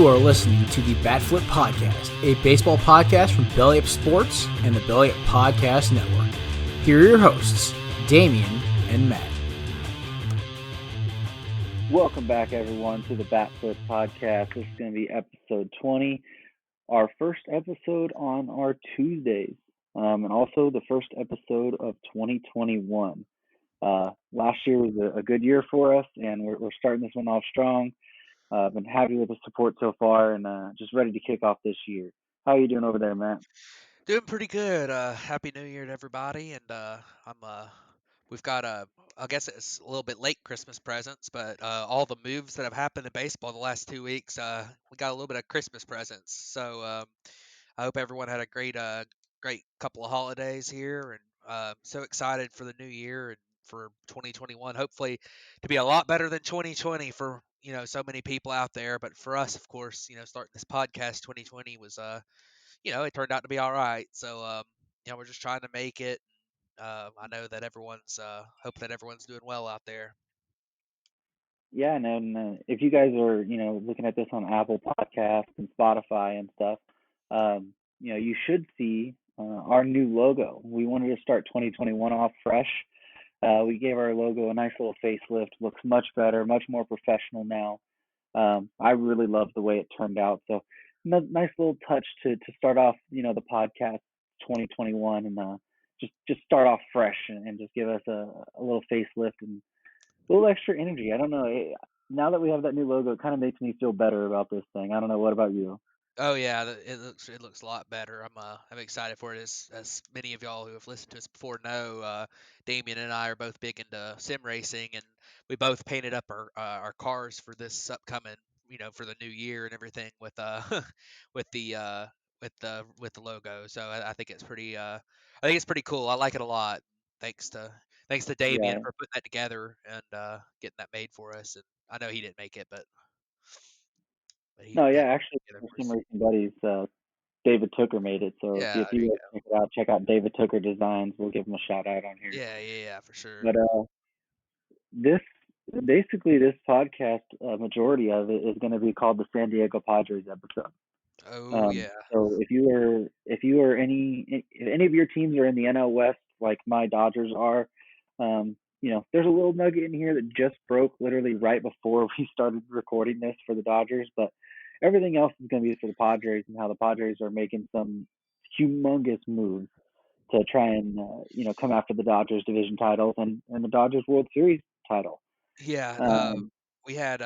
You are listening to the Bat Flip Podcast, a baseball podcast from Belly Up Sports and the Belly Up Podcast Network. Here are your hosts, Damian and Matt. Welcome back, everyone, to the Bat Flip Podcast. This is going to be episode 20, our first episode on our Tuesdays, and also the first episode of 2021. Last year was a good year for us, and we're starting this one off strong. I've been happy with the support so far, and just ready to kick off this year. How are you doing over there, Matt? Doing pretty good. Happy New Year to everybody, and we've got I guess it's a little bit late Christmas presents, but all the moves that have happened in baseball the last 2 weeks, we got a little bit of Christmas presents. So I hope everyone had a great couple of holidays here, and so excited for the new year and for 2021. Hopefully, to be a lot better than 2020 for so many people out there. But for us, of course, starting this podcast, 2020 was it turned out to be all right. So, we're just trying to make it. I know that hope that everyone's doing well out there. Yeah, and if you guys are, looking at this on Apple Podcasts and Spotify and stuff, you should see our new logo. We wanted to start 2021 off fresh. We gave our logo a nice little facelift. Looks much better, much more professional now. I really love the way it turned out. So, nice little touch to start off, the podcast 2021, and just start off fresh and just give us a little facelift and a little extra energy. I don't know. Now that we have that new logo, it kind of makes me feel better about this thing. I don't know. What about you? Oh yeah, it looks a lot better. I'm excited for it. As many of y'all who have listened to us before know, Damien and I are both big into sim racing, and we both painted up our cars for this upcoming, for the new year and everything with with the uh with the logo. So I think it's pretty cool. I like it a lot. Thanks to thanks to Damien Yeah. for putting that together and getting that made for us. And I know he didn't make it, but he No, yeah. put it Actually, together for for some us. David buddies, David Tooker made it. So if Yeah, there you you go. guys check out David Tooker Designs, we'll give him a shout out on here. Yeah, for sure. But this basically this podcast, majority of it is going to be called the San Diego Padres episode. Oh yeah. So if any of your teams are in the NL West, like my Dodgers are, there's a little nugget in here that just broke literally right before we started recording this for the Dodgers, but everything else is going to be for the Padres and how the Padres are making some humongous moves to try and come after the Dodgers division titles and the Dodgers World Series title. Yeah, Um, we had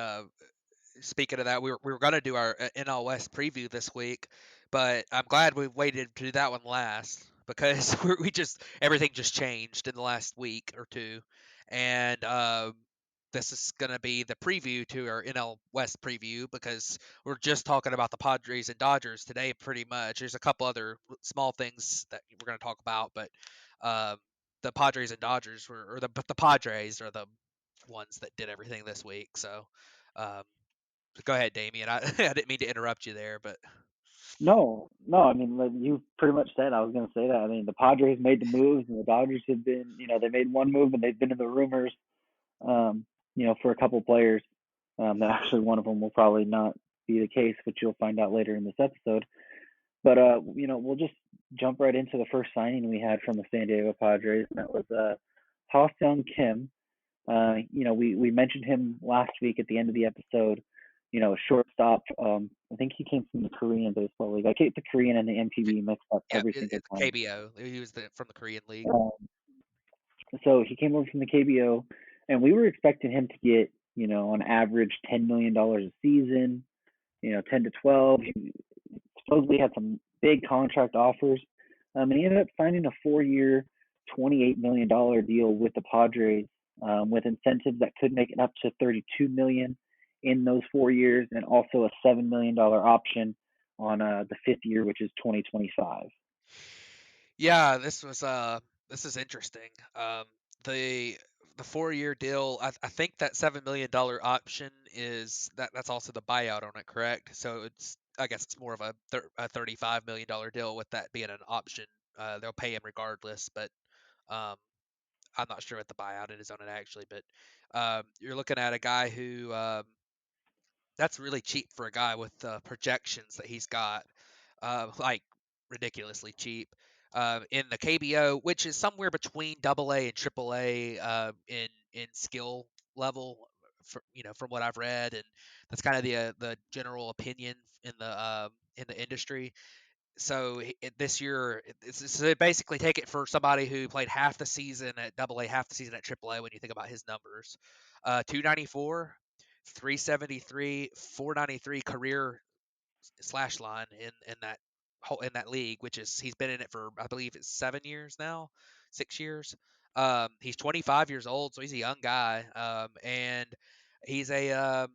speaking of that, we were gonna do our NL West preview this week, but I'm glad we waited to do that one last because we just everything just changed in the last week or two, and this is gonna be the preview to our NL West preview because we're just talking about the Padres and Dodgers today, pretty much. There's a couple other small things that we're gonna talk about, but um, the Padres and Dodgers but the Padres are the ones that did everything this week. So, um, go ahead, Damien. I I didn't mean to interrupt you there, but no. I mean, like you pretty much said. I was going to say that. I mean, the Padres made the moves, and the Dodgers have been, they made one move, and they've been in the rumors, for a couple players. That actually one of them will probably not be the case, which you'll find out later in this episode. But we'll just jump right into the first signing we had from the San Diego Padres, and that was Ha Seong Kim. We mentioned him last week at the end of the episode. Shortstop. I think he came from the Korean baseball league. I get the Korean and the MPB mixed up yeah, every single it's time. KBO. He was from the Korean League. Um, so he came over from the KBO, and we were expecting him to get, on average $10 million a season, 10 to 12. He supposedly had some big contract offers, and he ended up signing a 4-year, $28 million deal with the Padres, with incentives that could make it up to $32 million in those 4 years, and also a $7 million option on the fifth year, which is 2025. Yeah, this is interesting. The the 4-year deal. I think that $7 million option that's also the buyout on it, correct? So I guess it's more of a $35 million deal with that being an option. They'll pay him regardless, but um, I'm not sure what the buyout is on it actually. But you're looking at a guy who That's really cheap for a guy with the projections that he's got, like ridiculously cheap. In the KBO, which is somewhere between AA and AAA in skill level, from what I've read, and that's kind of the general opinion in the industry. So this year, so they basically take it for somebody who played half the season at AA, half the season at AAA. When you think about his numbers, 294, 373, 493 career slash line in that league, which is he's been in it for, I believe it's 7 years now, 6 years. He's 25 years old, so he's a young guy, and he's the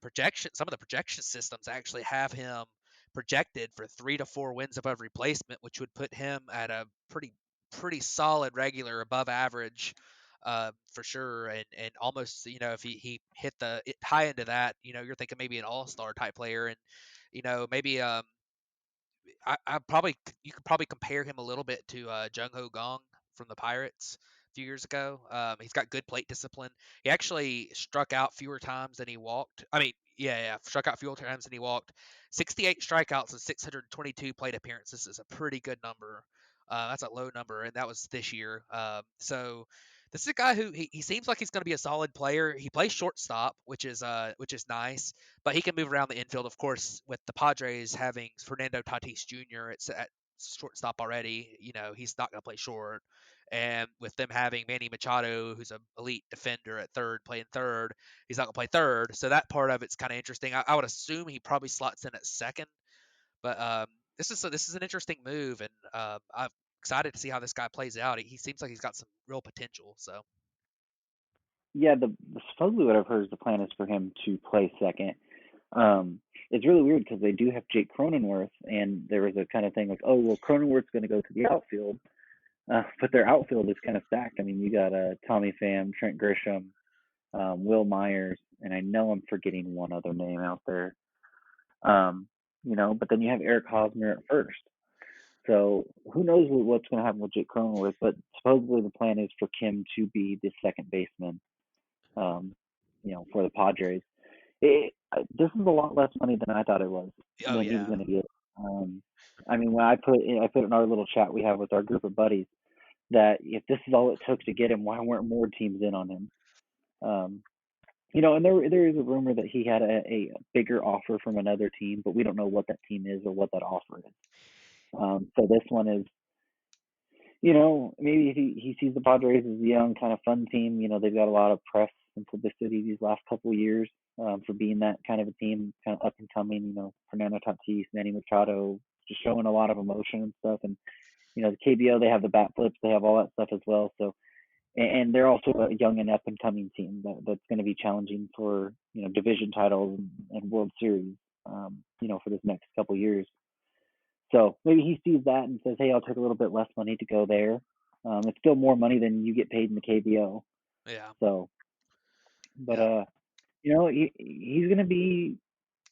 projection. Some of the projection systems actually have him projected for 3 to 4 wins above replacement, which would put him at a pretty solid regular above average, for sure, and almost, if he hit the high end of that, you're thinking maybe an all-star type player, and maybe I probably you could probably compare him a little bit to Jung Ho Gong from the Pirates a few years ago. He's got good plate discipline. He actually struck out fewer times than he walked. I mean, yeah, struck out fewer times than he walked. 68 strikeouts and 622 plate appearances is a pretty good number. That's a low number, and that was this year. So this is a guy who he seems like he's going to be a solid player. He plays shortstop, which is nice, but he can move around the infield. Of course, with the Padres having Fernando Tatis Jr. At shortstop already, he's not going to play short. And with them having Manny Machado, who's an elite defender at third, playing third, he's not going to play third. So that part of it's kind of interesting. I would assume he probably slots in at second, but this is an interesting move, and I'm excited to see how this guy plays out. He seems like he's got some real potential. So Yeah, the supposedly what I've heard is the plan is for him to play second. It's really weird because they do have Jake Cronenworth, and there was a kind of thing like, oh well, Cronenworth's going to go to the outfield, but their outfield is kind of stacked. I mean, you got Tommy Pham, Trent Grisham, Will Myers, and I know I'm forgetting one other name out there. But then you have Eric Hosmer at first. So who knows what's going to happen with Jake Cronenworth? But supposedly the plan is for Kim to be the second baseman, um, for the Padres. This is a lot less money than I thought it was oh when he was yeah. going to get. I mean, when I put in our little chat we have with our group of buddies that if this is all it took to get him, why weren't more teams in on him? Um, and there is a rumor that he had a bigger offer from another team, but we don't know what that team is or what that offer is. So this one is, maybe he sees the Padres as a young, kind of fun team. They've got a lot of press and publicity these last couple of years, for being that kind of a team, kind of up and coming. Fernando Tatis, Manny Machado, just showing a lot of emotion and stuff. And the KBO, they have the bat flips, they have all that stuff as well. So, and they're also a young and up and coming team that's going to be challenging for division titles and World Series, for this next couple of years. So maybe he sees that and says, "Hey, I'll take a little bit less money to go there. It's still more money than you get paid in the KBO." Yeah. So, but Yeah. he's going to be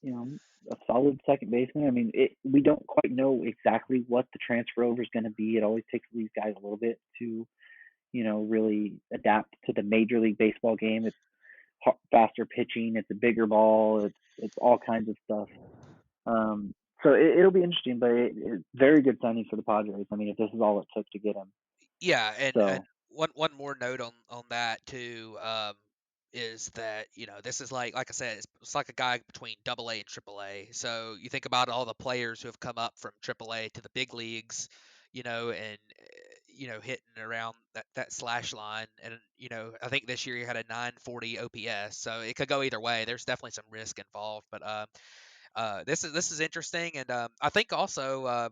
a solid second baseman. I mean, we don't quite know exactly what the transfer over is going to be. It always takes these guys a little bit to really adapt to the Major League Baseball game. It's faster pitching. It's a bigger ball. It's all kinds of stuff. So it'll be interesting, but it's very good signing for the Padres. I mean, if this is all it took to get him. Yeah, and So one more note on that too, is that this is like I said, it's like a guy between AA and AAA. So you think about all the players who have come up from AAA to the big leagues, and hitting around that slash line, and I think this year he had a 940 OPS, so it could go either way. There's definitely some risk involved, but this is interesting, and I think also,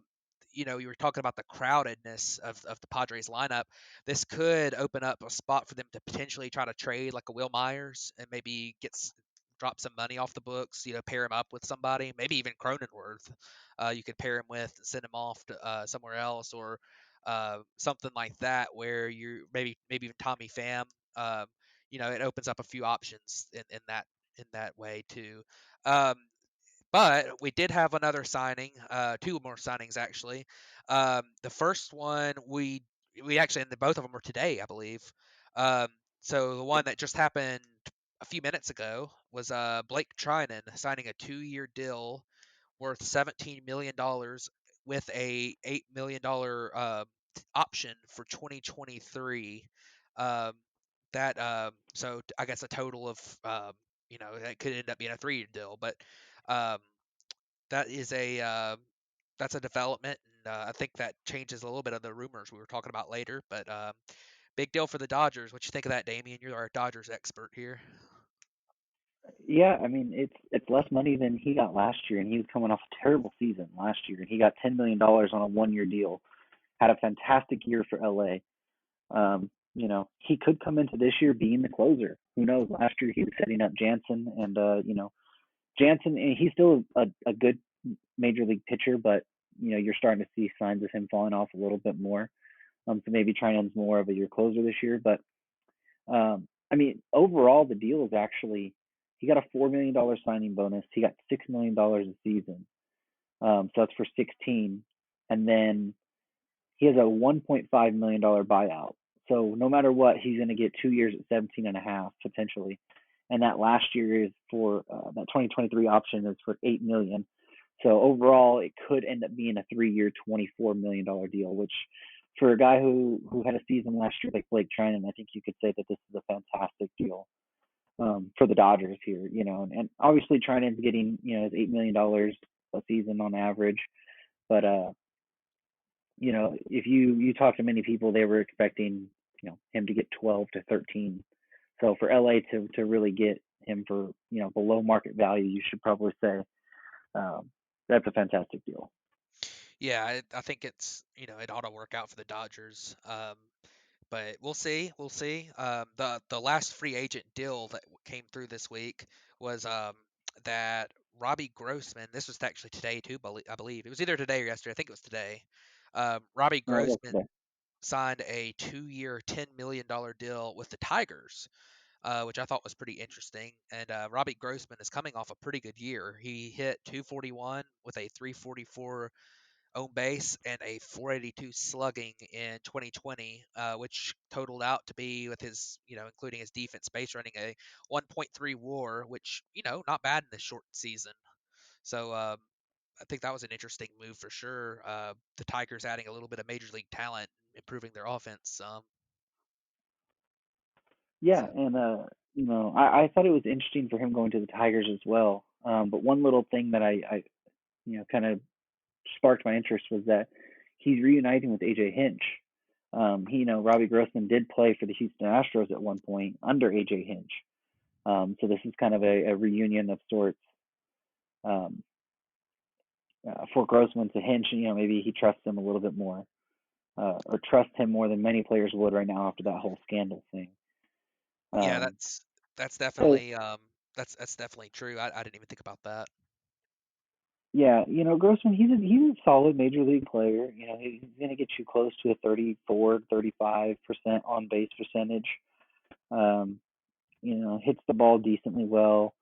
you were talking about the crowdedness of the Padres lineup. This could open up a spot for them to potentially try to trade like a Will Myers and maybe drop some money off the books. Pair him up with somebody, maybe even Cronenworth. You could pair him with, send him off to somewhere else, or something like that, where you maybe even Tommy Pham. It opens up a few options in that way too. Um, but we did have another signing, two more signings actually. The first one we actually, and both of them were today, I believe. Um, so the one that just happened a few minutes ago was Blake Treinen signing a 2-year deal worth $17 million with a $8 million option for 2023. Um, so I guess a total of that could end up being a 3-year deal, but um, that is that's a development, and I think that changes a little bit of the rumors we were talking about later. But big deal for the Dodgers. What you think of that, Damien? You're our Dodgers expert here. Yeah, I mean it's less money than he got last year, and he was coming off a terrible season last year, and he got $10 million on a 1-year deal. Had a fantastic year for LA. He could come into this year being the closer. Who knows? Last year he was setting up Jansen, and Jansen, and he's still a good major league pitcher, but you're starting to see signs of him falling off a little bit more. So maybe Trinan's more of a year closer this year, but I mean, overall the deal is actually he got a $4 million signing bonus. He got $6 million a season. So that's for 16, and then he has a $1.5 million buyout. So no matter what, he's going to get 2 years at 17 and a half potentially. And that last year is for that 2023 option is for 8 million. So overall, it could end up being a 3-year, $24 million deal, which for a guy who had a season last year like Blake Treinen, I think you could say that this is a fantastic deal for the Dodgers here. And obviously Treinen's getting his $8 million a season on average, but if you talk to many people, they were expecting, him to get 12 to 13. So for LA to really get him for, below market value, you should probably say that's a fantastic deal. Yeah, I think it ought to work out for the Dodgers. But we'll see. We'll see. The last free agent deal that came through this week was that Robbie Grossman. This was actually today too, I believe it was either today or yesterday. I think it was today. Robbie Grossman signed a 2-year, $10 million deal with the Tigers, which I thought was pretty interesting. And Robbie Grossman is coming off a pretty good year. He hit 241 with a 344 on base and a 482 slugging in 2020, which totaled out to be with his, including his defense base running a 1.3 WAR, which not bad in this short season. So I think that was an interesting move for sure. The Tigers adding a little bit of major league talent, improving their offense. Yeah, So. and I thought it was interesting for him going to the Tigers as well. But one little thing that I kind of sparked my interest was that he's reuniting with AJ Hinch. Robbie Grossman did play for the Houston Astros at one point under AJ Hinch. So this is kind of a reunion of sorts for Grossman to Hinch. Maybe he trusts him a little bit more, or trusts him more than many players would right now after that whole scandal thing. Yeah, Um, that's so definitely that's definitely true. I didn't even think about that. yeah, Grossman, he's a solid major league player. He's going to get you close to a 34, 35% on base percentage. Hits the ball decently well.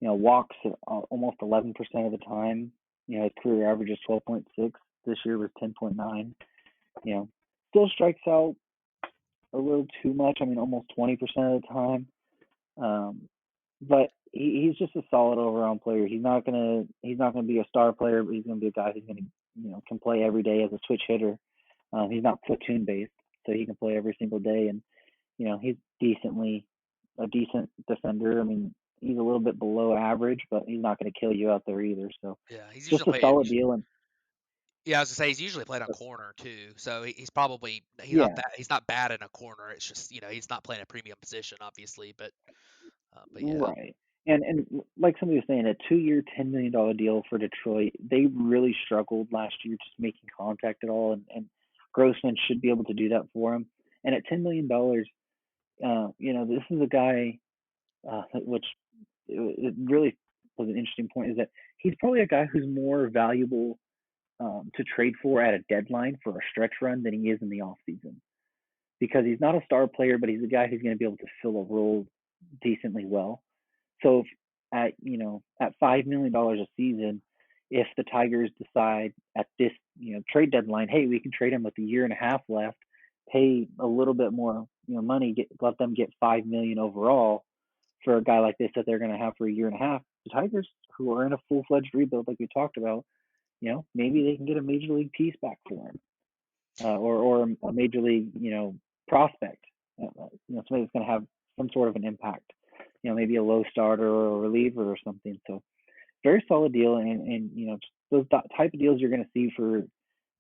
Walks almost 11% of the time. His career average is 12.6. This year was 10.9. Still strikes out a little too much. I mean, almost 20% of the time. But he's just a solid all-around player. He's not gonna be a star player, but he's gonna be a guy who's gonna can play every day as a switch hitter. He's not platoon based, so he can play every single day, and he's a decent defender. I mean, he's a little bit below average, but he's not going to kill you out there either. So Yeah, he's just usually a played. solid deal. And Yeah, I was gonna say he's usually played on corner too, so yeah, he's not bad in a corner. It's just he's not playing a premium position, obviously, but yeah. right. And like somebody was saying, a 2-year, $10 million deal for Detroit. They really struggled last year just making contact at all, and Grossman should be able to do that for him. And at $10 million, this is a guy, which it really was an interesting point, is that he's probably a guy who's more valuable to trade for at a deadline for a stretch run than he is in the off season, because he's not a star player, but he's a guy who's going to be able to fill a role decently well. So if at $5 million a season, if the Tigers decide at this trade deadline, hey, we can trade him with a year and a half left, pay a little bit more money, let them get $5 million overall. for a guy like this that they're going to have for a year and a half. The Tigers, who are in a full-fledged rebuild like we talked about, maybe they can get a major league piece back for him, or a major league, prospect. Somebody that's going to have some sort of an impact. Maybe a low starter or a reliever or something. So very solid deal, and those type of deals you're going to see for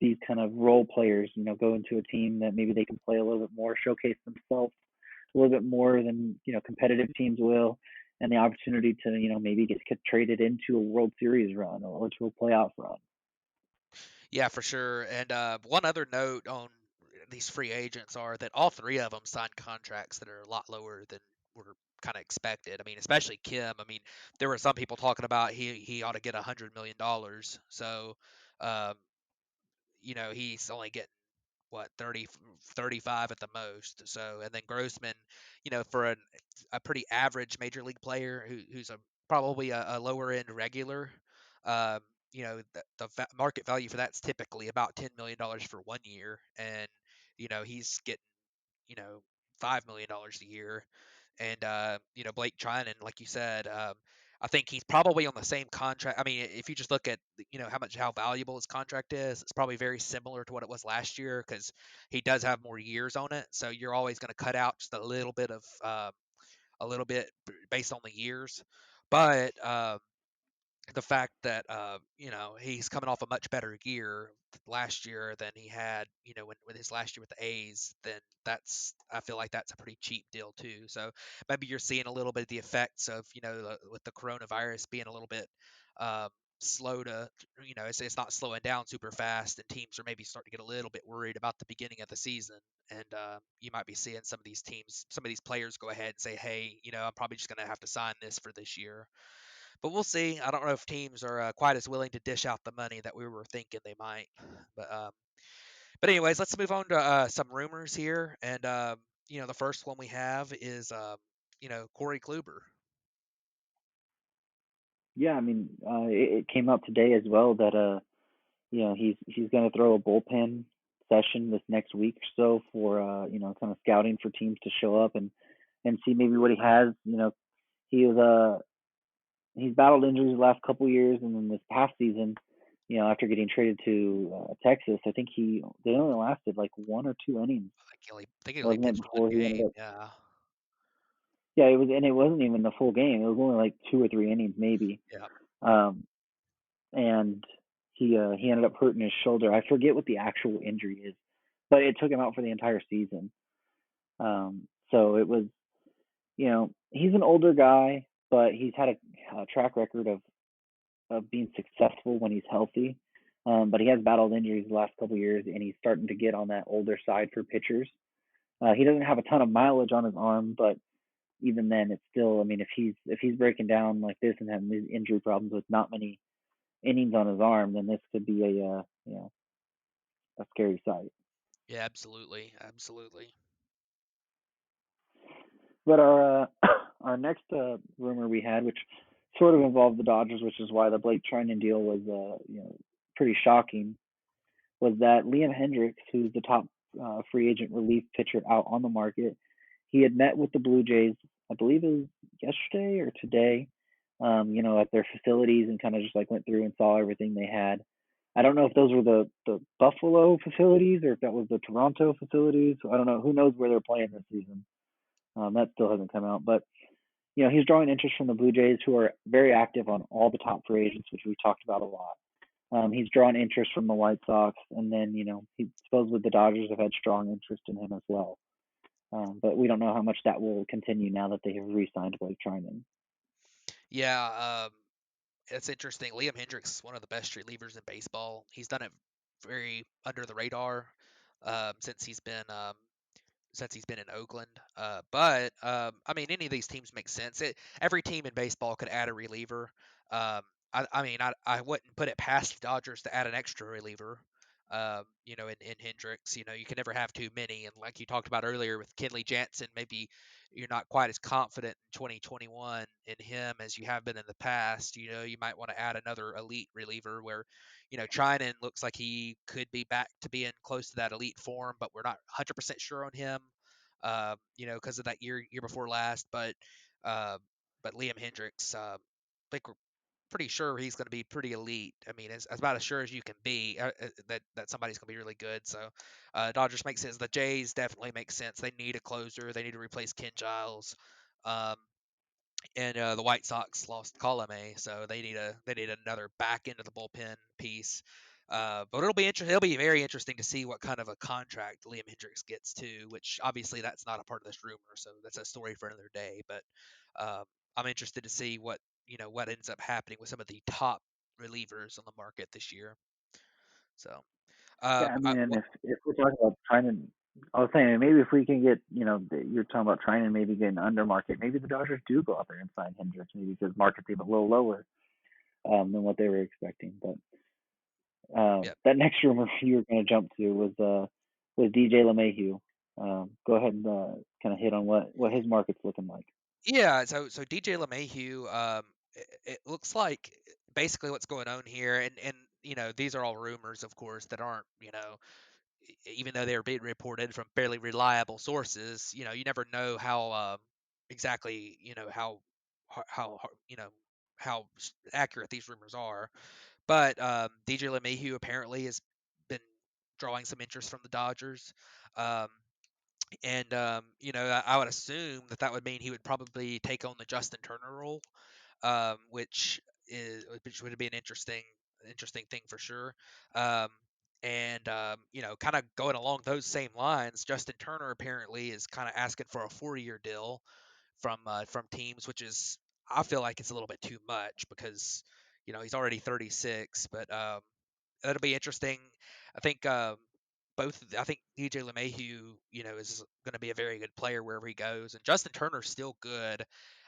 these kind of role players. Go into a team that maybe they can play a little bit more, showcase themselves a little bit more than competitive teams will, and the opportunity to maybe get traded into a World Series run or to a playoff run. Yeah, for sure. And one other note on these free agents are that all three of them signed contracts that are a lot lower than were kind of expected. I mean, especially Kim. I mean, there were some people talking about he ought to get $100 million. So, um, he's only getting what 30 35 at the most. So, and then Grossman, for a pretty average major league player who's probably a lower end regular, um, the market value for that's typically about $10 million for 1 year, and he's getting $5 million a year. And Blake Treinen, like you said, I think he's probably on the same contract. I mean, if you just look at how valuable his contract is, it's probably very similar to what it was last year because he does have more years on it. So you're always going to cut out just a little bit based on the years. But the fact that he's coming off a much better year last year than he had with his last year with the A's, then I feel like that's a pretty cheap deal too. So maybe you're seeing a little bit of the effects of with the coronavirus being a little bit um, slow to it's not slowing down super fast, and teams are maybe starting to get a little bit worried about the beginning of the season. And you might be seeing some of these players go ahead and say, hey, I'm probably just going to have to sign this for this year, but we'll see. I don't know if teams are quite as willing to dish out the money that we were thinking they might. But but anyways, let's move on to some rumors here. And the first one we have is Corey Kluber. Yeah, I mean, it came out today as well that he's going to throw a bullpen session this next week or so for kind of scouting for teams to show up and see maybe what he has. He was he's battled injuries the last couple years, and then this past season, after getting traded to Texas, I think they only lasted like 1 or 2 innings, I think he only wasn't it, pitched one before he ended game. up. Yeah. Yeah, it was, and it wasn't even the full game. It was only like 2 or 3 innings maybe. Yeah. Um, and he ended up hurting his shoulder. I forget what the actual injury is, but it took him out for the entire season. So it was, he's an older guy, but he's had a track record of being successful when he's healthy. But he has battled injuries the last couple of years, and he's starting to get on that older side for pitchers. He doesn't have a ton of mileage on his arm, but even then, it's still. I mean, if he's breaking down like this and having these injury problems with not many innings on his arm, then this could be a scary sight. Yeah. Absolutely. Absolutely. But our our next rumor we had, which sort of involved the Dodgers, which is why the Blake Treinen deal was pretty shocking, was that Liam Hendriks, who's the top free agent relief pitcher out on the market, he had met with the Blue Jays, I believe it was yesterday or today, at their facilities and kind of just like went through and saw everything they had. I don't know if those were the Buffalo facilities or if that was the Toronto facilities. So I don't know. Who knows where they're playing this season? That still hasn't come out. But, he's drawing interest from the Blue Jays, who are very active on all the top free agents, which we talked about a lot. He's drawn interest from the White Sox, and then he supposedly the Dodgers have had strong interest in him as well. But we don't know how much that will continue now that they have re-signed Blake Treinen. Yeah. It's interesting. Liam Hendriks is one of the best relievers in baseball. He's done it very under the radar since he's been in Oakland. But I mean, any of these teams make sense. Every team in baseball could add a reliever. Um, I mean, I wouldn't put it past the Dodgers to add an extra reliever. In Hendricks, you can never have too many. And like you talked about earlier with Kenley Jansen, maybe you're not quite as confident in 2021 in him as you have been in the past. You might want to add another elite reliever where Trinan looks like he could be back to being close to that elite form, but we're not 100% sure on him, because of that year before last. But Uh, but Liam Hendricks, I think we're pretty sure he's going to be pretty elite. I mean, as about as sure as you can be that somebody's going to be really good. So Dodgers make sense. The Jays definitely make sense. They need a closer. They need to replace Ken Giles. Um, and the White Sox lost Colome, so they need another back into the bullpen piece. But it'll be interesting. It'll be very interesting to see what kind of a contract Liam Hendricks gets too. Which obviously that's not a part of this rumor, so that's a story for another day. But um, I'm interested to see what ends up happening with some of the top relievers on the market this year. So Yeah, I mean, and if we're talking about Treinen, I was saying maybe if we can get, you're talking about Treinen maybe getting under market, maybe the Dodgers do go out there and sign Hendricks, maybe because market's even a little lower than what they were expecting. But yeah, that next rumor you were going to jump to was DJ LeMahieu. Go ahead and kind of hit on what his market's looking like. yeah. So DJ LeMahieu, it looks like basically what's going on here, and these are all rumors, of course, that aren't even though they're being reported from fairly reliable sources. You never know how exactly how accurate these rumors are. But DJ LeMahieu apparently has been drawing some interest from the Dodgers. Um, and I would assume that would mean he would probably take on the Justin Turner role, which would be an interesting thing for sure. Um, and kind of going along those same lines, Justin Turner apparently is kind of asking for a 4-year deal from teams, which is I feel like it's a little bit too much because he's already 36, but that'll be interesting. I think I think DJ LeMahieu, is going to be a very good player wherever he goes, and Justin Turner's still good.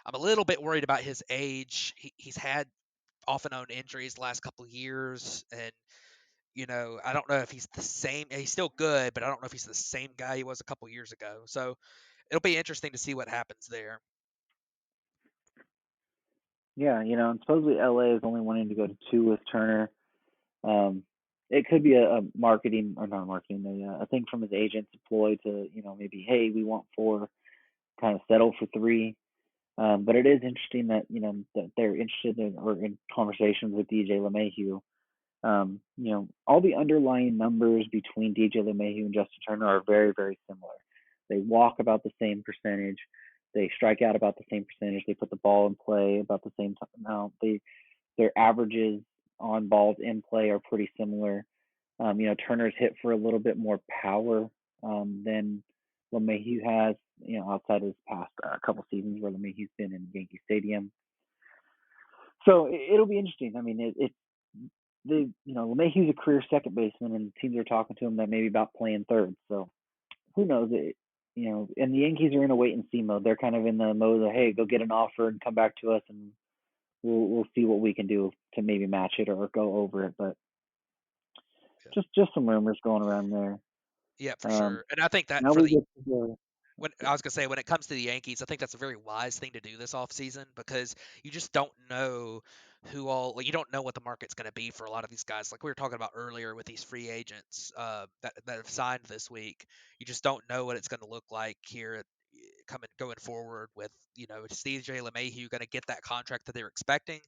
I'm a little bit worried about his age. He's had off and on injuries the last couple of years, and I don't know if he's the same. He's still good, but I don't know if he's the same guy he was a couple years ago. So it'll be interesting to see what happens there. Yeah, and supposedly LA is only wanting to go to 2 with Turner. Um, it could be a marketing or not marketing, a thing from his agent deployed to, maybe, hey, we want 4, kind of settle for 3. But it is interesting that, that they're interested in or in conversations with DJ LeMahieu. All the underlying numbers between DJ LeMahieu and Justin Turner are very, very similar. They walk about the same percentage. They strike out about the same percentage. They put the ball in play about the same amount. Their averages on balls in play are pretty similar. Turner's hit for a little bit more power than LeMahieu has, outside of his past couple seasons where LeMahieu's been in Yankee Stadium. So it'll be interesting. I mean, LeMahieu's a career second baseman, and teams are talking to him that maybe about playing third. So who knows? And the Yankees are in a wait and see mode. They're kind of in the mode of, hey, go get an offer and come back to us, and we'll see what we can do to maybe match it or go over it. But Yeah, just some rumors going around there. yeah, for sure. And I think that Now for we the get to the when I was gonna say when it comes to the Yankees, I think that's a very wise thing to do this offseason because you just don't know you don't know what the market's gonna be for a lot of these guys. Like we were talking about earlier with these free agents that have signed this week. You just don't know what it's gonna look like here going forward with is DJ LeMahieu gonna get that contract that they're expecting?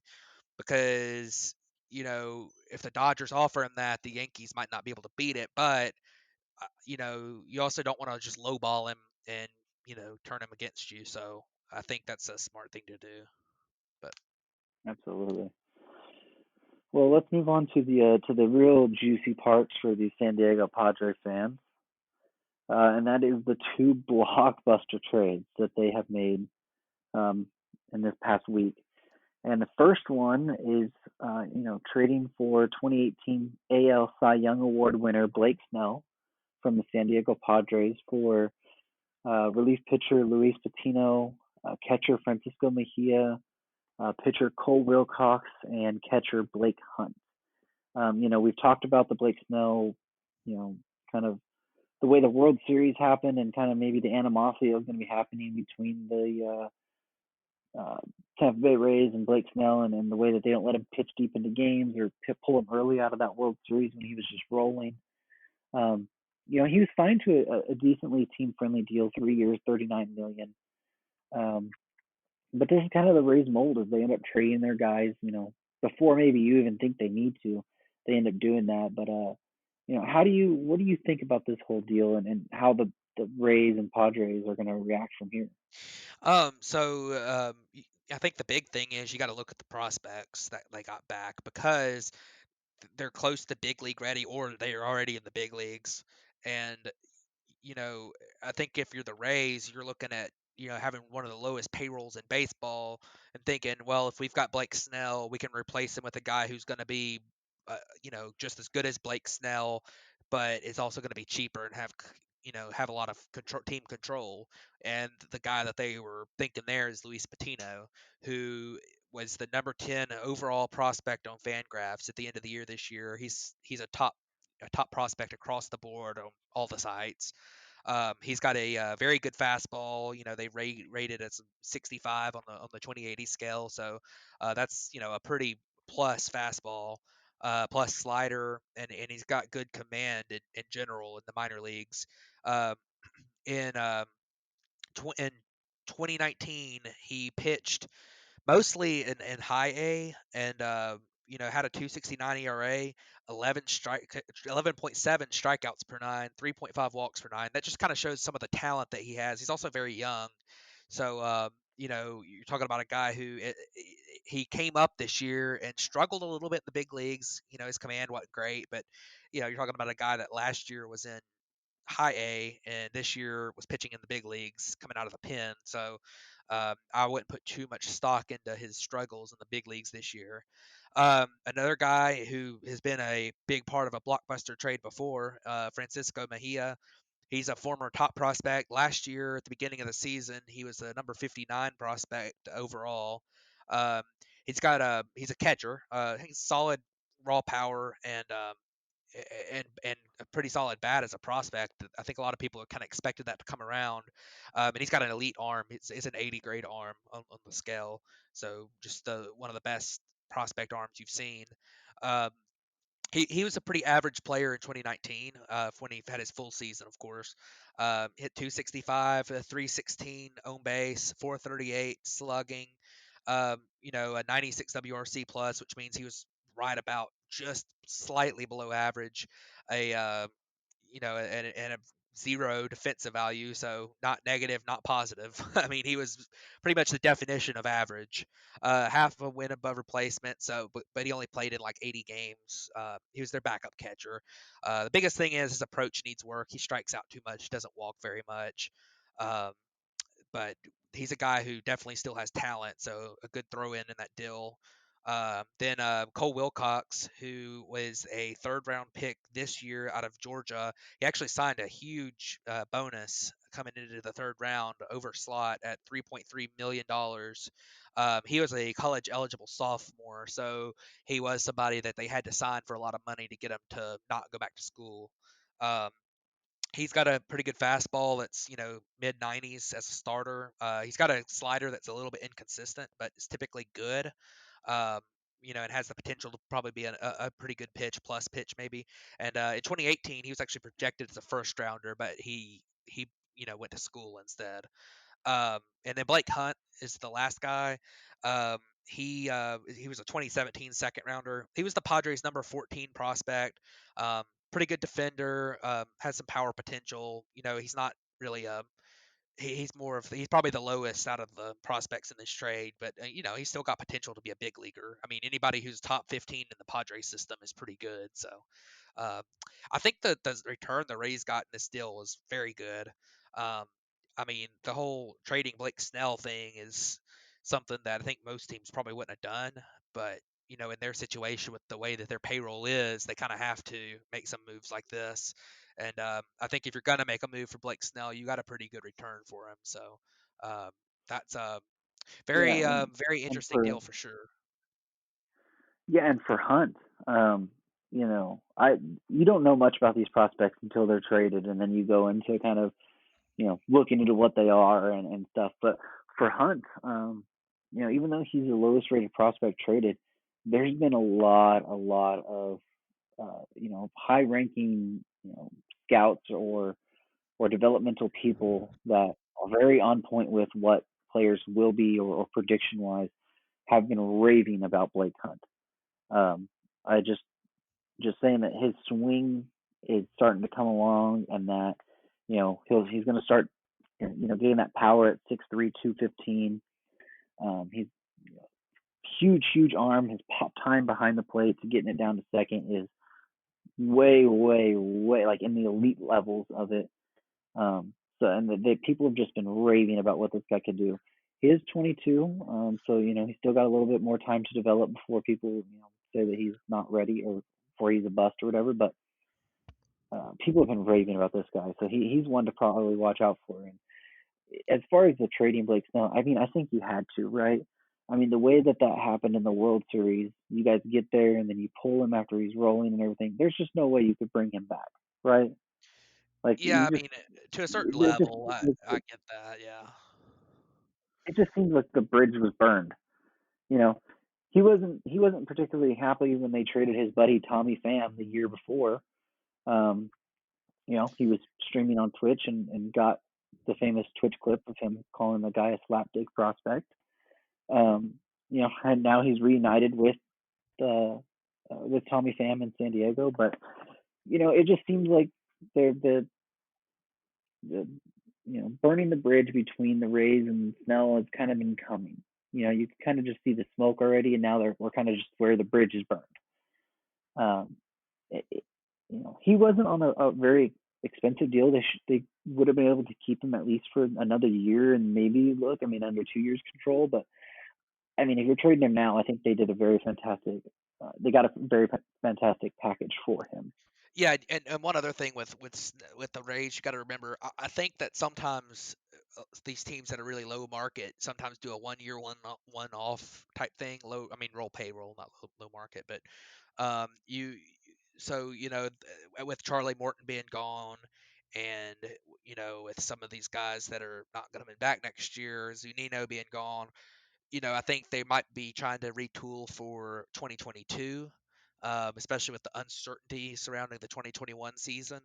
Because if the Dodgers offer him that, the Yankees might not be able to beat it, but you also don't want to just lowball him and turn him against you. So I think that's a smart thing to do. But absolutely. Well, let's move on to the real juicy parts for the San Diego Padres fans, and that is the 2 blockbuster trades that they have made um, in this past week. And the first one is, trading for 2018 AL Cy Young Award winner Blake Snell from the San Diego Padres for relief pitcher Luis Patino, catcher Francisco Mejia, pitcher Cole Wilcox, and catcher Blake Hunt. We've talked about the Blake Snell, kind of the way the World Series happened and kind of maybe the animosity that was going to be happening between the Tampa Bay Rays and Blake Snell, and the way that they don't let him pitch deep into games or pull him early out of that World Series when he was just rolling. He was signed to a decently team-friendly deal, 3 years, $39 million. But this is kind of the Rays mold, as they end up trading their guys, before maybe you even think they need to. They end up doing that. But what do you think about this whole deal, and how the Rays and Padres are going to react from here? I think the big thing is you got to look at the prospects that they got back, because they're close to big league ready, or they are already in the big leagues. And you know, I think if you're the Rays, you're looking at, having one of the lowest payrolls in baseball and thinking, well, if we've got Blake Snell, we can replace him with a guy who's going to be, just as good as Blake Snell, but is also going to be cheaper and have a lot of team control. And the guy that they were thinking there is Luis Patino, who was the number 10 overall prospect on Fangraphs at the end of the year this year. He's a top prospect across the board on all the sites. He's got a very good fastball. They rated as 65 on the 2080 scale, so that's a pretty plus fastball, plus slider, and he's got good command in general in the minor leagues. Um, in 2019, he pitched mostly in high A, and had a 2.69 ERA, 11.7 strikeouts per nine, 3.5 walks per nine. That just kind of shows some of the talent that he has. He's also very young, so you're talking about a guy who he came up this year and struggled a little bit in the big leagues. His command wasn't great, but you're talking about a guy that last year was in high A, and this year was pitching in the big leagues coming out of the pen. So I wouldn't put too much stock into his struggles in the big leagues this year. Another guy who has been a big part of a blockbuster trade before, Francisco Mejia. He's a former top prospect. Last year, at the beginning of the season, he was the number 59 prospect overall. Um, he's a catcher. He's solid raw power, and a pretty solid bat as a prospect. I think a lot of people have kind of expected that to come around. And he's got an elite arm. It's an 80 grade arm on the scale. So just one of the best prospect arms you've seen. Um, he was a pretty average player in 2019, when he had his full season, of course. Hit 265, 316 on base, 438 slugging, a 96 WRC plus, which means he was right about just slightly below average, a and a zero defensive value, so not negative, not positive. I mean, he was pretty much the definition of average. Half of a win above replacement, so but he only played in like 80 games. He was their backup catcher. The biggest thing is his approach needs work. He strikes out too much, doesn't walk very much. Um, but he's a guy who definitely still has talent, so a good throw in that deal. Then Cole Wilcox, who was a third round pick this year out of Georgia, he actually signed a huge bonus coming into the third round over slot at $3.3 million. He was a college eligible sophomore, so he was somebody that they had to sign for a lot of money to get him to not go back to school. Um, He's got a pretty good fastball that's mid 90s as a starter. He's got a slider that's a little bit inconsistent, but it's typically good. Um, it has the potential to probably be a pretty good pitch, plus pitch maybe. And in 2018, he was actually projected as a first rounder, but he went to school instead. And then Blake Hunt is the last guy. Um, he was a 2017 second rounder. He was the Padres' number 14 prospect. Pretty good defender. Has some power potential. He's not really he's probably the lowest out of the prospects in this trade, but he's still got potential to be a big leaguer. I mean, anybody who's top 15 in the Padres system is pretty good. So uh, I think the return the Rays got in this deal was very good. Um, I mean, the whole trading Blake Snell thing is something that I think most teams probably wouldn't have done, but in their situation with the way that their payroll is, they kind of have to make some moves like this. And I think if you're gonna make a move for Blake Snell, you got a pretty good return for him. So um, that's a Yeah, very and very and interesting for deal for sure. yeah, and for Hunt, I you don't know much about these prospects until they're traded, and then you go into kind of looking into what they are and stuff. But for Hunt, even though he's the lowest rated prospect traded, there's been a lot of high ranking scouts or developmental people that are very on point with what players will be, or prediction wise, have been raving about Blake Hunt. I just saying that his swing is starting to come along, and that he's going to start getting that power at 6'3", 215. He's huge arm. His pop time behind the plate to getting it down to second is way like in the elite levels of it. And the people have just been raving about what this guy could do. He is 22, so he's still got a little bit more time to develop before people say that he's not ready or before he's a bust or whatever. But people have been raving about this guy, so he's one to probably watch out for. And as far as the trading Blake Snell, I mean, I think you had to, right? I mean, the way that happened in the World Series, you guys get there and then you pull him after he's rolling and everything. There's just no way you could bring him back, right? Like Yeah, you I just, mean, to a certain it just, level, I get that. Yeah. it just seems like the bridge was burned. You know, he wasn't particularly happy when they traded his buddy Tommy Pham the year before. Um, he was streaming on Twitch and got the famous Twitch clip of him calling the guy a slapdick prospect. And now he's reunited with Tommy Pham in San Diego. But it just seems like they're the burning the bridge between the Rays and Snell has kind of been coming. You can kind of just see the smoke already, and now we're kind of just where the bridge is burned. Um, it, it, he wasn't on a very expensive deal. They would have been able to keep him at least for another year and maybe under 2 years control. But I mean, if you're trading him now, I think they did a very fantastic. They got a very fantastic package for him. Yeah, and one other thing with the Rays, you got to remember. I think that sometimes these teams that are really low market sometimes do a 1 year one off type thing. Roll payroll, not low market, but you. So with Charlie Morton being gone, and with some of these guys that are not going to be back next year, Zunino being gone, I think they might be trying to retool for 2022, especially with the uncertainty surrounding the 2021 season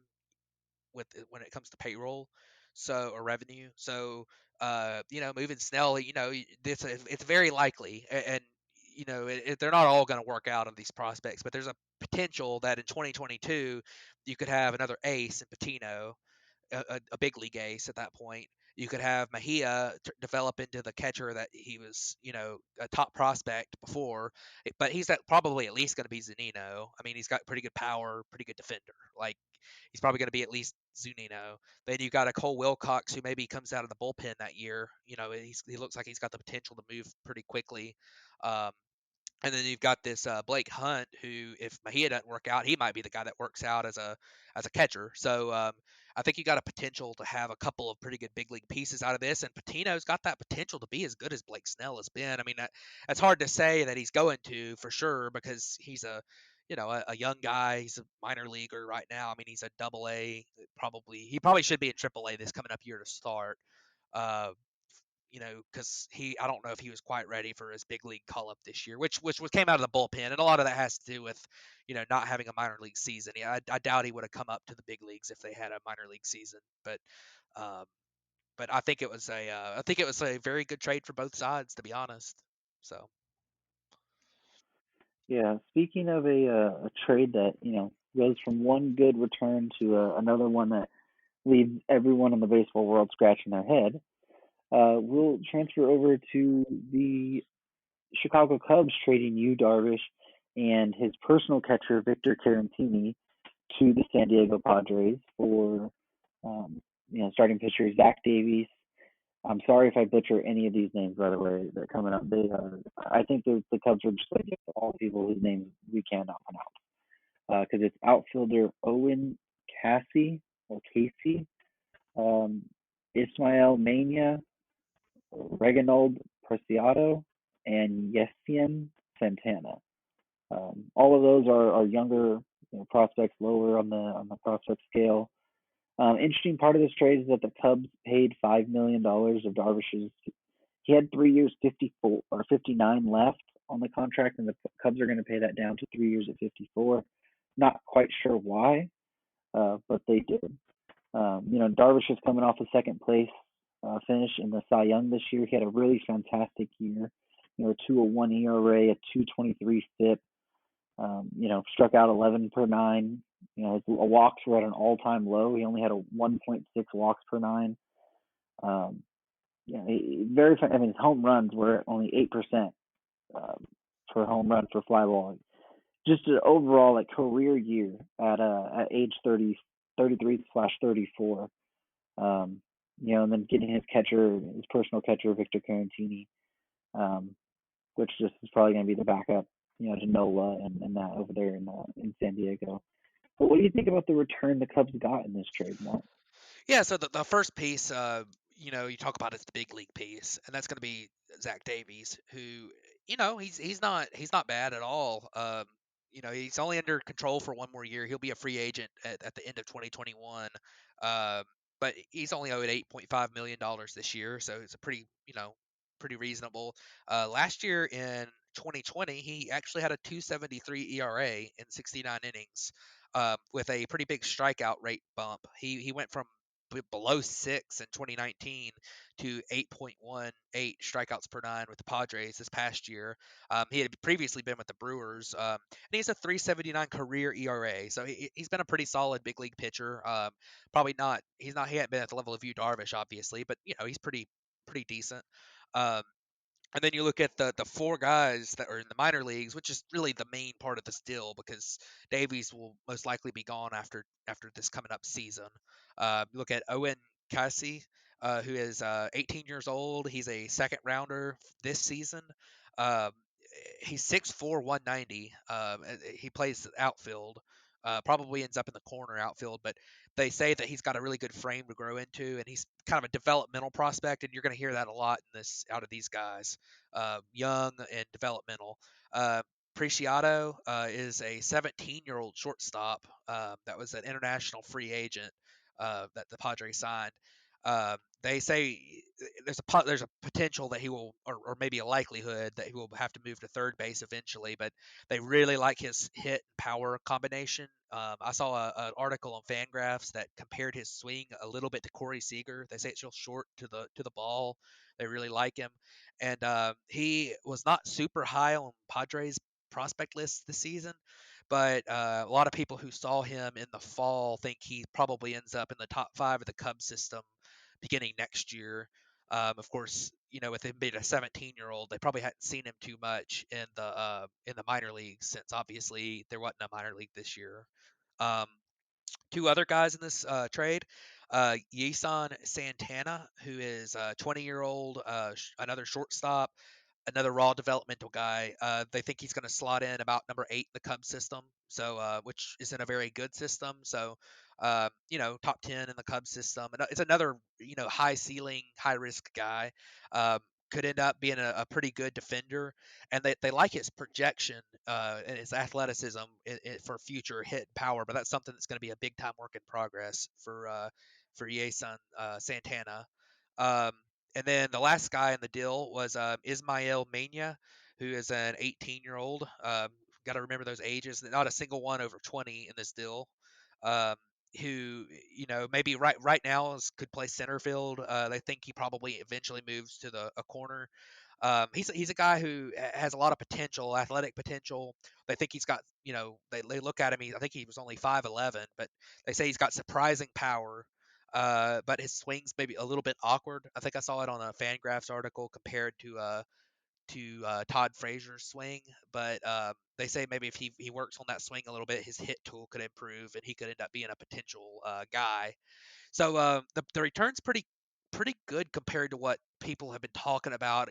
when it comes to payroll, or revenue. So, moving Snell, it's very likely, and they're not all going to work out on these prospects, but there's a potential that in 2022 you could have another ace in Patino, a big league ace at that point. You could have Mejia develop into the catcher that he was, a top prospect before, but he's probably at least going to be Zunino. I mean, he's got pretty good power, pretty good defender. Like he's probably going to be at least Zunino. Then you got a Cole Wilcox who maybe comes out of the bullpen that year. He looks like he's got the potential to move pretty quickly. Um, and then you've got this Blake Hunt, who, if Mejia doesn't work out, he might be the guy that works out as a catcher. So I think you got a potential to have a couple of pretty good big league pieces out of this. And Patino's got that potential to be as good as Blake Snell has been. I mean, that's hard to say that he's going to for sure because he's a young guy. He's a minor leaguer right now. I mean, he's a double A. He probably should be in triple A this coming up year to start. Uh, because I don't know if he was quite ready for his big league call up this year, which came out of the bullpen, and a lot of that has to do with, not having a minor league season. Yeah, I doubt he would have come up to the big leagues if they had a minor league season, um, but I think it was a very good trade for both sides, to be honest. So. Yeah, speaking of a trade that goes from one good return to another one that leaves everyone in the baseball world scratching their head, we'll transfer over to the Chicago Cubs trading Yu Darvish and his personal catcher Victor Carantini to the San Diego Padres for starting pitchers Zach Davies. I'm sorry if I butcher any of these names, by the way, that are coming up. I think the Cubs are just like all people whose names we cannot pronounce. Because it's outfielder Owen Casey, um, Ismael Mania, Reginald Preciado, and Yessian Santana. All of those are younger prospects, lower on the prospect scale. Interesting part of this trade is that the Cubs paid $5 million of Darvish's. He had 3 years, 54 or 59 left on the contract, and the Cubs are going to pay that down to 3 years at 54. Not quite sure why, but they did. Darvish is coming off of second place finish in the Cy Young this year. He had a really fantastic year. A 2.01 ERA, a 2.23 FIP. Struck out 11 per nine. His walks were at an all-time low. He only had a 1.6 walks per nine. Very. I mean, his home runs were only 8% for home run for fly ball. Just an overall career year at age 33/34. And then getting his personal catcher, Victor Carantini, which just is probably going to be the backup, to Nola and that over there in San Diego. But what do you think about the return the Cubs got in this trade, Mark? Yeah, so the first piece, you talk about is the big league piece, and that's going to be Zach Davies, who, he's not bad at all. He's only under control for one more year. He'll be a free agent at the end of 2021. Um, but he's only owed $8.5 million this year, so it's a pretty reasonable. Last year in 2020, he actually had a 2.73 ERA in 69 innings. With a pretty big strikeout rate bump. He went from below 6 in 2019 to 8.18 strikeouts per nine with the Padres this past year. He had previously been with the Brewers, and he's a 3.79 career ERA. So he's been a pretty solid big league pitcher. He hasn't been at the level of Yu Darvish, obviously, but he's pretty decent. Um, and then you look at the four guys that are in the minor leagues, which is really the main part of this deal because Davies will most likely be gone after this coming up season. Look at Owen Cassie, who is 18 years old. He's a second rounder this season. Um, he's 6'4", 190. He plays outfield. Probably ends up in the corner outfield, but they say that he's got a really good frame to grow into, and he's kind of a developmental prospect, and you're going to hear that a lot in this out of these guys, young and developmental. Uh, Preciado is a 17-year-old shortstop that was an international free agent that the Padres signed. They say there's a potential that he will, or maybe a likelihood that he will have to move to third base eventually, but they really like his hit and power combination. I saw an article on Fangraphs that compared his swing a little bit to Corey Seager. They say it's real short to the ball. They really like him, and he was not super high on Padres prospect list this season, but a lot of people who saw him in the fall think he probably ends up in the top 5 of the Cubs system beginning next year. Of course, with him being a 17-year-old, they probably hadn't seen him too much in the minor leagues since obviously there wasn't a minor league this year. Um, Two other guys in this trade, Yeson Santana, who is a 20-year-old, another shortstop, another raw developmental guy. They think he's going to slot in about number 8 in the Cubs system, so which isn't a very good system. So, top 10 in the Cubs system, and it's another high ceiling, high risk guy. Could end up being a pretty good defender, and they like his projection and his athleticism for future hit power. But that's something that's going to be a big time work in progress for Yeson Santana. Um, and then the last guy in the deal was Ismael Mena, who is an 18-year-old. Got to remember those ages. Not a single one over 20 in this deal. Um, who maybe right now could play center field. They think he probably eventually moves to a corner. He's a guy who has a lot of potential, athletic potential. They think he's got, they look at him. I think he was only 5'11", but they say he's got surprising power. But his swing's maybe a little bit awkward. I think I saw it on a Fangraphs article compared to Todd Frazier's swing, but they say maybe if he works on that swing a little bit, his hit tool could improve, and he could end up being a potential guy. So the return's pretty good compared to what people have been talking about.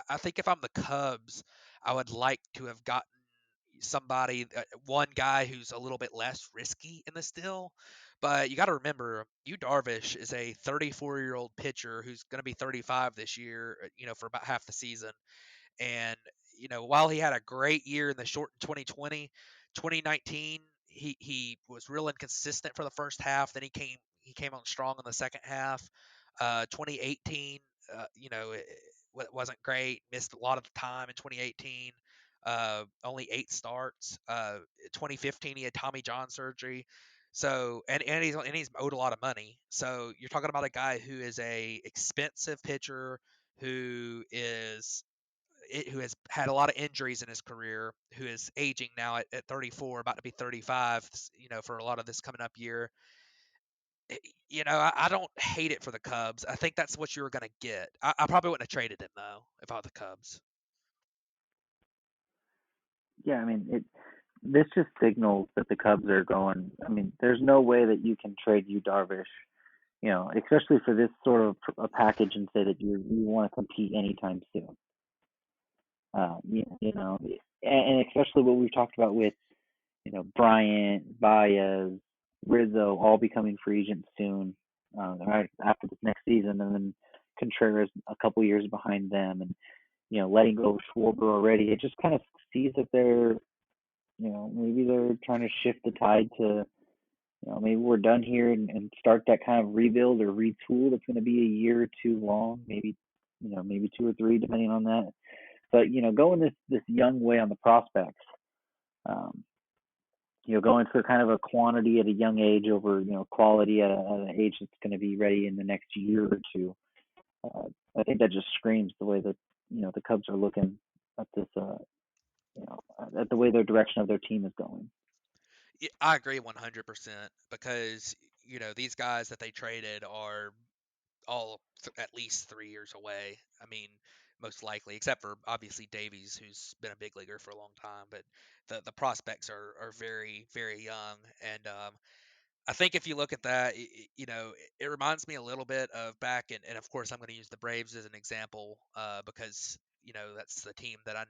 I think if I'm the Cubs, I would like to have gotten somebody, one guy who's a little bit less risky in this deal. But you got to remember, Yu Darvish is a 34-year-old pitcher who's going to be 35 this year, for about half the season. And while he had a great year in the short 2020, 2019, he was real inconsistent for the first half. Then he came on strong in the second half. 2018, wasn't great. Missed a lot of the time in 2018. Only 8 starts. 2015, he had Tommy John surgery. So and he's owed a lot of money. So you're talking about a guy who is a expensive pitcher who who has had a lot of injuries in his career, who is aging now at 34, about to be 35, for a lot of this coming up year. I don't hate it for the Cubs. I think that's what you were going to get. I probably wouldn't have traded him, though, if I were the Cubs. Yeah, I mean, this just signals that the Cubs are going. I mean, there's no way that you can trade Yu Darvish, especially for this sort of a package and say that you want to compete anytime soon. And especially what we've talked about with, Bryant, Baez, Rizzo all becoming free agents soon, right after this next season, and then Contreras a couple years behind them, and letting go of Schwarber already. It just kind of sees that they're, maybe they're trying to shift the tide to, maybe we're done here and start that kind of rebuild or retool that's going to be a year or two long, maybe 2 or 3, depending on that. But going this young way on the prospects, um, going for kind of a quantity at a young age over quality at an age that's going to be ready in the next year or two. Uh, I think that just screams the way that the Cubs are looking at this. At the way their direction of their team is going. Yeah, I agree 100% because these guys that they traded are all at least 3 years away. I mean, most likely, except for obviously Davies, who's been a big leaguer for a long time. But the prospects are very very young, and I think if you look at that, it reminds me a little bit of back, and of course I'm going to use the Braves as an example because that's the team that I'm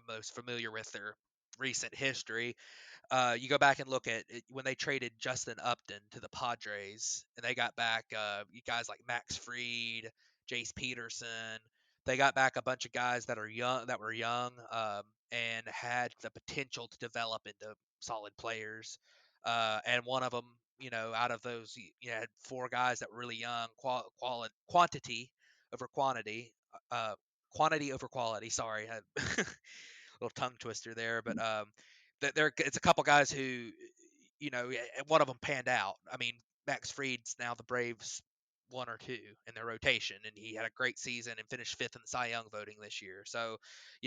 most familiar with their recent history. You go back and look at it, when they traded Justin Upton to the Padres, and they got back you guys like Max Fried, Jace Peterson. They got back a bunch of guys that were young, and had the potential to develop into solid players. And one of them, out of those, had 4 guys that were really young, quantity over quantity, quantity over quality. Sorry, little tongue twister there, but it's a couple guys who, one of them panned out. I mean, Max Fried's now the Braves 1 or 2 in their rotation, and he had a great season and finished 5th in the Cy Young voting this year. So,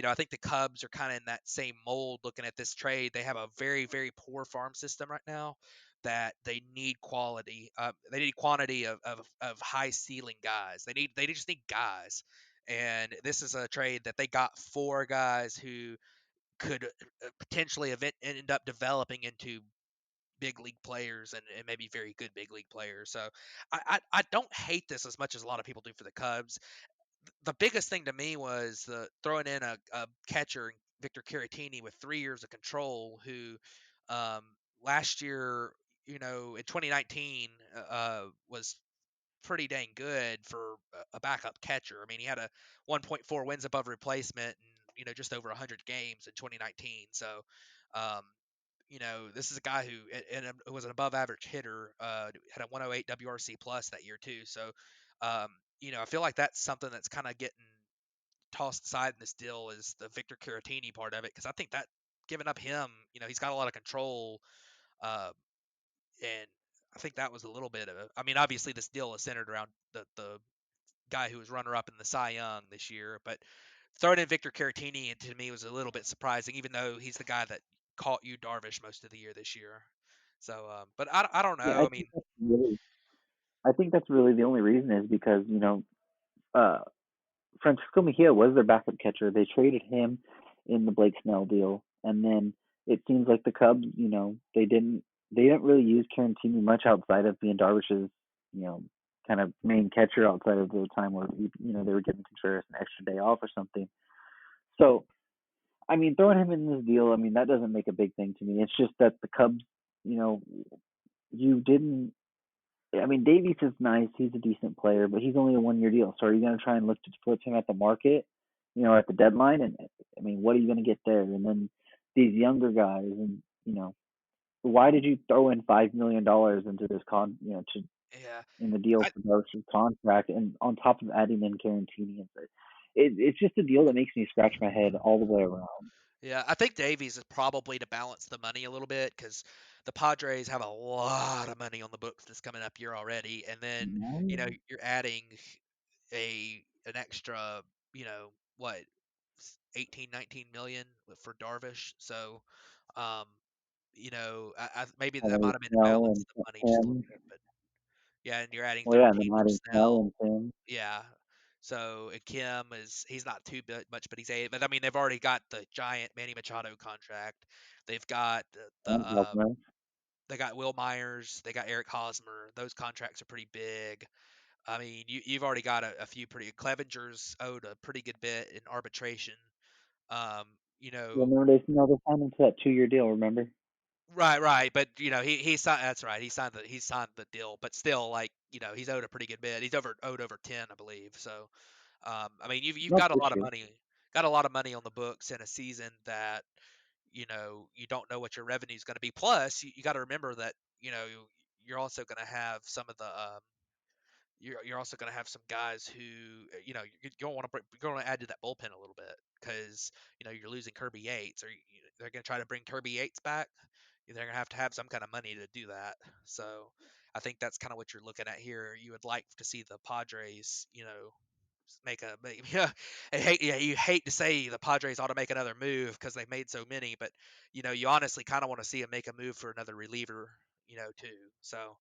I think the Cubs are kind of in that same mold looking at this trade. They have a very, very poor farm system right now that they need quality. They need quantity of high ceiling guys. They just need guys. And this is a trade that they got 4 guys who could potentially end up developing into big league players and maybe very good big league players. So I don't hate this as much as a lot of people do for the Cubs. The biggest thing to me was throwing in a catcher, Victor Caratini, with 3 years of control, who um, last year, in 2019, was pretty dang good for a backup catcher. I mean, he had a 1.4 wins above replacement and just over 100 games in 2019. So, um, this is a guy who was an above average hitter, had a 108 WRC plus that year too. So, um, I feel like that's something that's kind of getting tossed aside in this deal is the Victor Caratini part of it, because I think that giving up him, he's got a lot of control, uh, and I think that was a little bit of it. I mean, obviously this deal is centered around the guy who was runner up in the Cy Young this year, but throwing in Victor Caratini to me was a little bit surprising, even though he's the guy that caught Yu Darvish most of the year this year. So, but I don't Yeah, know. I mean, I think that's really the only reason is because uh, Francisco Mejia was their backup catcher. They traded him in the Blake Snell deal, and then it seems like the Cubs, they didn't really use Carantini much outside of being Darvish's, you know, kind of main catcher outside of the time where they were giving Contreras an extra day off or something. So I mean, throwing him in this deal, I mean, that doesn't make a big thing to me. It's just that the Cubs, you know, you didn't. I mean, Davies is nice. He's a decent player, but he's only a 1 year deal. So are you going to try and look to flip him at the market, at the deadline? And I mean, what are you going to get there? And then these younger guys, and why did you throw in $5 million into this yeah, in the deal I, for Darvish's contract, and on top of adding in Carantini? It's just a deal that makes me scratch my head all the way around. Yeah, I think Davies is probably to balance the money a little bit because the Padres have a lot of money on the books this coming up year already, and then No, you're adding an extra, what, 18, 19 million for Darvish. So, um, maybe that might Probably have been to Snell balance and the money just a little Tim. bit, but yeah, and you're adding Well, yeah, and then 13 for adding Snell Snell. and Tim. Yeah. So Kim he's not too much, but he's eight. But I mean, they've already got the giant Manny Machado contract. They've got And Grossman. they got Will Myers. They got Eric Hosmer. Those contracts are pretty big. I mean, you've already got a few pretty. Clevenger's owed a pretty good bit in arbitration. Um, you You know, remember they signed him to that 2-year deal, remember? right. But he signed. That's right. He signed the deal. But still, like he's owed a pretty good bit. He's owed over 10, I believe. So I mean, you've Not got a this lot of year. money, got a lot of money on the books in a season that you don't know what your revenue is going to be. Plus, you got to remember that you're also going to have some of the you're also going to have some guys who you don't want to you're going to add to that bullpen a little bit because you're losing Kirby Yates, or they're going to try to bring Kirby Yates back. They're going to have some kind of money to do that. So I think that's kind of what you're looking at here. You would like to see the Padres, yeah. You hate to say the Padres ought to make another move because they've made so many, but you honestly kind of want to see them make a move for another reliever, too. So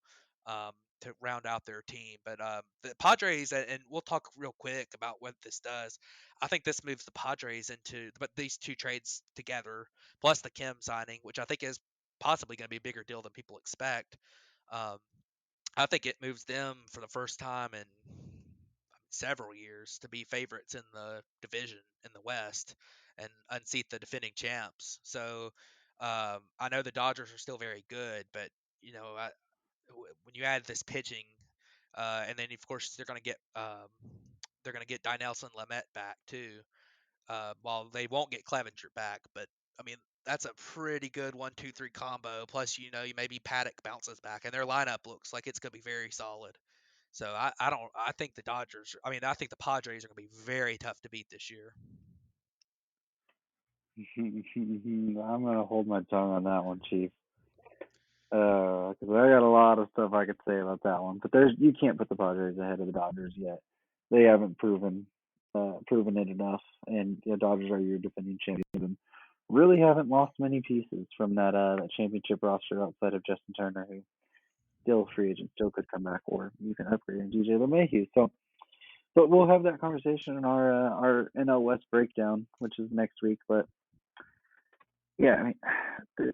to round out their team, but the Padres, and we'll talk real quick about what this does. I think this moves the Padres into, but these two trades together, plus the Kim signing, which I think is possibly going to be a bigger deal than people expect. Um, I think it moves them for the first time in several years to be favorites in the division in the West and unseat the defending champs. So I know the Dodgers are still very good, but when you add this pitching, and then of course they're going to get Dinelson Lamet back too. While they won't get Clevenger back, but I mean that's a pretty good 1, 2, 3 combo. Plus, maybe Paddock bounces back, and their lineup looks like it's going to be very solid. So I don't I think the Dodgers. I mean, I think the Padres are going to be very tough to beat this year. I'm gonna hold my tongue on that one, Chief. Because I got a lot of stuff I could say about that one, but you can't put the Padres ahead of the Dodgers yet. They haven't proven it enough, and the Dodgers are your defending champions and really haven't lost many pieces from that championship roster outside of Justin Turner, who still free agent, still could come back, or you can upgrade in DJ LeMahieu. So, but we'll have that conversation in our NL West breakdown, which is next week. But yeah, I mean, the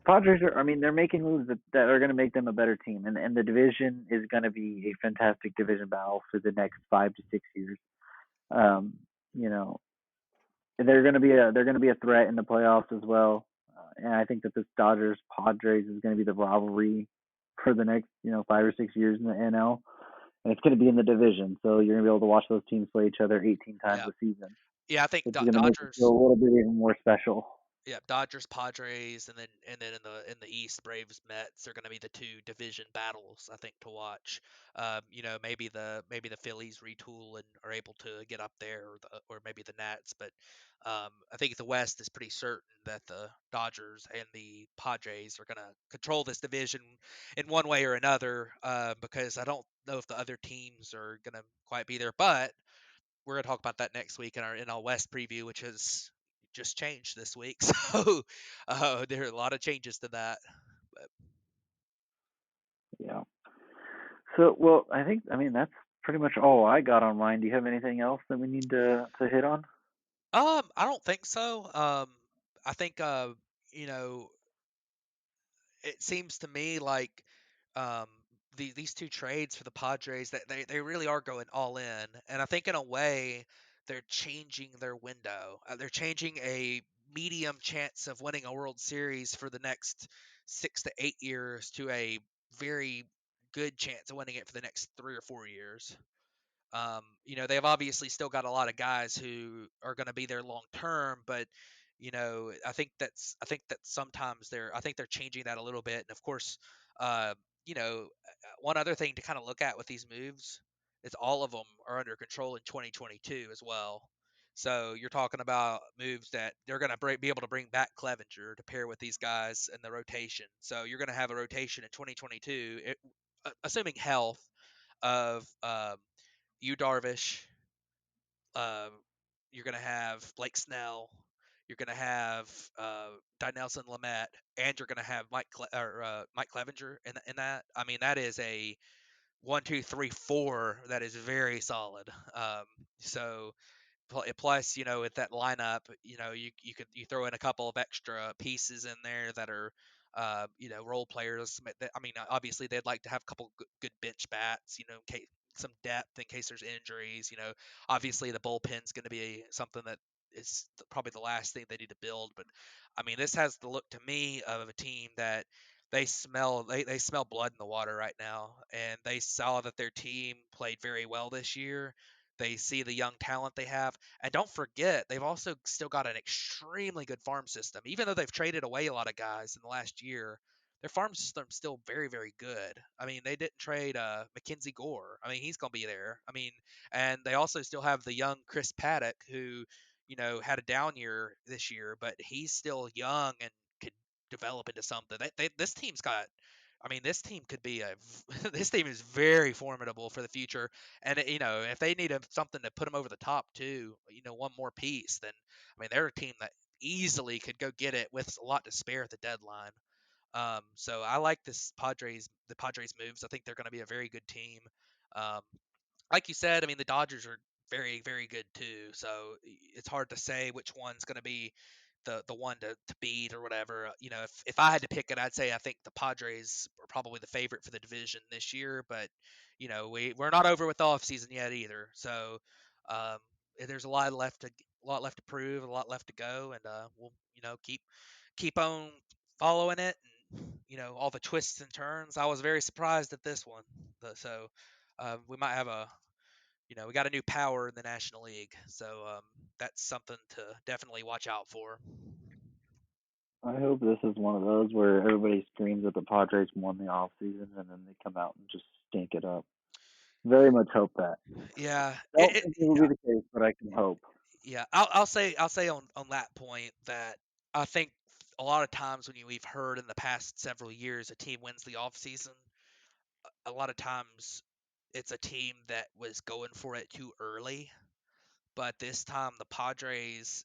Padres are. I mean, they're making moves that are going to make them a better team, and the division is going to be a fantastic division battle for the next 5 to 6 years. Um, you know, they're going to be a threat in the playoffs as well. And I think that this Dodgers Padres is going to be the rivalry for the next 5 or 6 years in the NL, and it's going to be in the division. So you're going to be able to watch those teams play each other 18 times Yeah, a season, yeah. I think which is going to make it feel Dodgers. a little bit even more special. Yeah, Dodgers, Padres, and then in the East, Braves, Mets are going to be the two division battles I think to watch. Maybe the Phillies retool and are able to get up there, or maybe the Nats. But I think the West is pretty certain that the Dodgers and the Padres are going to control this division in one way or another. Because I don't know if the other teams are going to quite be there, but we're gonna talk about that next week in our West preview, which has just changed this week. So there are a lot of changes to that. But Yeah. So, well, I mean, that's pretty much all I got on mine. Do you have anything else that we need to hit on? I don't think so. I think you know, it seems to me like um, these two trades for the Padres that they really are going all in, and I think in a way they're changing their window. They're changing a medium chance of winning a World Series for the next 6 to 8 years to a very good chance of winning it for the next 3 or 4 years. They've obviously still got a lot of guys who are going to be there long term, but I think that sometimes I think they're changing that a little bit. And of course, uh, one other thing to kind of look at with these moves is all of them are under control in 2022 as well. So you're talking about moves that they're going to be able to bring back Clevenger to pair with these guys in the rotation. So you're going to have a rotation in 2022, assuming health, of Yu Darvish. Uh, you're going to have Blake Snell. You're going to have Dinelson Lamet, and you're going to have Mike Clevenger in that. I mean, that is a 1, 2, 3, 4 that is very solid. So plus, with that lineup, you throw in a couple of extra pieces in there that are, role players. I mean, obviously they'd like to have a couple good bench bats, in case some depth in case there's injuries. Obviously the bullpen's going to be something that is probably the last thing they need to build. But I mean, this has the look to me of a team that they smell blood in the water right now, and they saw that their team played very well this year. They see the young talent they have. And don't forget, they've also still got an extremely good farm system. Even though they've traded away a lot of guys in the last year, their farm system's still very, very good. I mean, they didn't trade Mackenzie Gore. I mean, he's going to be there. I mean, and they also still have the young Chris Paddock, who, had a down year this year, but he's still young and could develop into something. This team's got. I mean, this team could be this team is very formidable for the future. And if they need something to put them over the top too, one more piece, then I mean they're a team that easily could go get it with a lot to spare at the deadline. So I like the Padres moves. I think they're going to be a very good team. Um, like you said, I mean the Dodgers are very very good too. So it's hard to say which one's going to be the one to beat or whatever. If I had to pick it, I'd say I think the Padres are probably the favorite for the division this year. But we're not over with the off season yet either. So um, there's a lot left to prove, a lot left to go, and we'll keep on following it. And, all the twists and turns. I was very surprised at this one. So we might have we got a new power in the National League, so that's something to definitely watch out for. I hope this is one of those where everybody screams that the Padres won the off season and then they come out and just stink it up. Very much hope that. Yeah, Don't think it will be the case, but I can hope. yeah. I'll say on that point that I think a lot of times when we've heard in the past several years a team wins the off season, a lot of times it's a team that was going for it too early. But this time the Padres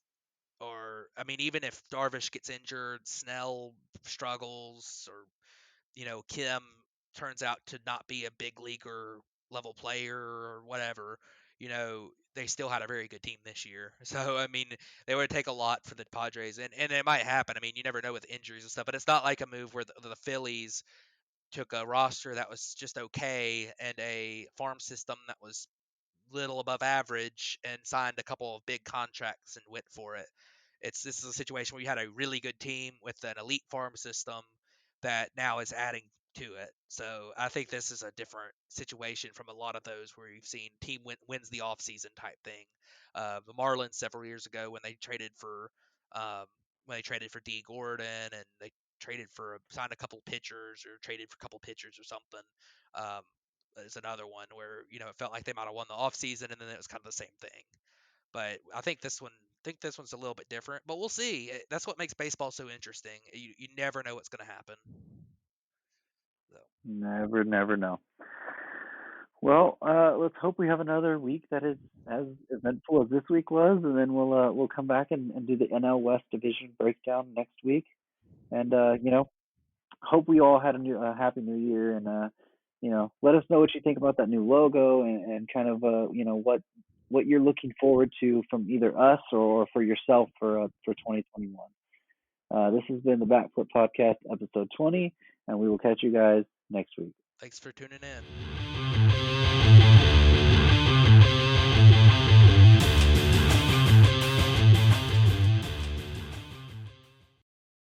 are. I mean, even if Darvish gets injured, Snell struggles, or Kim turns out to not be a big leaguer level player or whatever, they still had a very good team this year. So I mean, they would take a lot for the Padres, and it might happen. I mean, you never know with injuries and stuff, but it's not like a move where the Phillies took a roster that was just okay and a farm system that was little above average and signed a couple of big contracts and went for it. This is a situation where you had a really good team with an elite farm system that now is adding to it. So I think this is a different situation from a lot of those where you've seen wins the offseason type thing. The Marlins several years ago um, when they traded for D Gordon, and they signed a couple pitchers or traded for a couple pitchers or something. Um, is another one where it felt like they might have won the offseason, and then it was kind of the same thing. But I think this one's a little bit different, but we'll see. That's what makes baseball so interesting. You never know what's going to happen. So. Never, never know. Well, let's hope we have another week that is as eventful as this week was, and then we'll come back and do the NL West division breakdown next week. And hope we all had a happy New Year, and let us know what you think about that new logo and kind of what you're looking forward to from either us or for yourself for 2021. This has been the Backfoot Podcast, episode 20, and we will catch you guys next week. Thanks for tuning in.